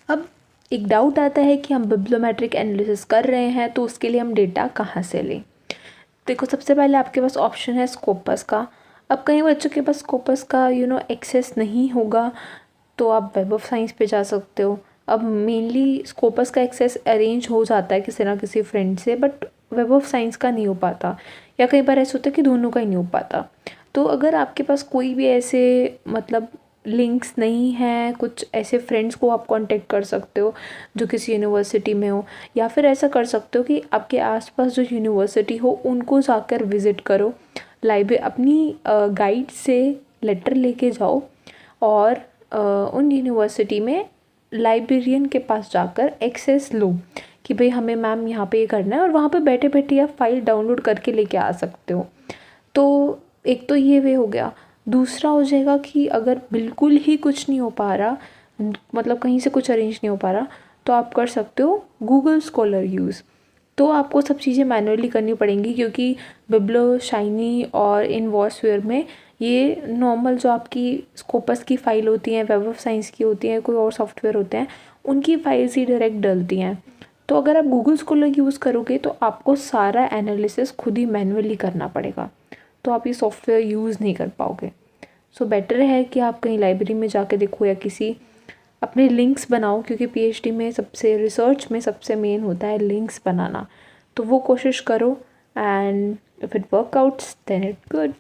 अब एक डाउट आता है कि हम बिब्लियोमेट्रिक एनालिसिस कर रहे हैं तो उसके लिए हम डेटा कहाँ से लें। देखो, सबसे पहले आपके पास ऑप्शन है स्कोपस का। अब कई बच्चों के पास स्कोपस का एक्सेस नहीं होगा, तो आप वेब ऑफ साइंस पे जा सकते हो। अब मेनली स्कोपस का एक्सेस अरेंज हो जाता है किसी ना किसी फ्रेंड से, बट वेब ऑफ साइंस का नहीं हो पाता, या कई बार ऐसा होता है कि दोनों का ही नहीं हो पाता। तो अगर आपके पास कोई भी ऐसे मतलब लिंक्स नहीं है, कुछ ऐसे फ्रेंड्स को आप कांटेक्ट कर सकते हो जो किसी यूनिवर्सिटी में हो, या फिर ऐसा कर सकते हो कि आपके आसपास जो यूनिवर्सिटी हो उनको जाकर विज़िट करो, लाइब्रेरी अपनी गाइड से लेटर लेके जाओ और उन यूनिवर्सिटी में लाइब्रेरियन के पास जाकर एक्सेस लो कि भाई हमें मैम यहाँ पे ये करना है, और वहाँ पे बैठे बैठे आप फाइल डाउनलोड करके लेके आ सकते हो। तो एक तो ये वे हो गया। दूसरा हो जाएगा कि अगर बिल्कुल ही कुछ नहीं हो पा रहा, मतलब कहीं से कुछ अरेंज नहीं हो पा रहा, तो आप कर सकते हो गूगल स्कॉलर यूज़। तो आपको सब चीज़ें मैनुअली करनी पड़ेंगी, क्योंकि बिब्लो, शाइनी और इनवॉस्फेयर में ये नॉर्मल जो आपकी स्कोपस की फ़ाइल होती हैं, वेब ऑफ साइंस की होती हैं, कोई और सॉफ्टवेयर होते हैं, उनकी फाइल्स ही डायरेक्ट डलती हैं। तो अगर आप गूगल स्कॉलर यूज़ करोगे तो आपको सारा एनालिसिस खुद ही मैनुअली करना पड़ेगा, तो आप ये सॉफ्टवेयर यूज़ नहीं कर पाओगे। सो बेटर है कि आप कहीं लाइब्रेरी में जाके देखो या किसी अपने लिंक्स बनाओ, क्योंकि पीएचडी में सबसे रिसर्च में सबसे मेन होता है लिंक्स बनाना। तो वो कोशिश करो, and if it workouts then it good.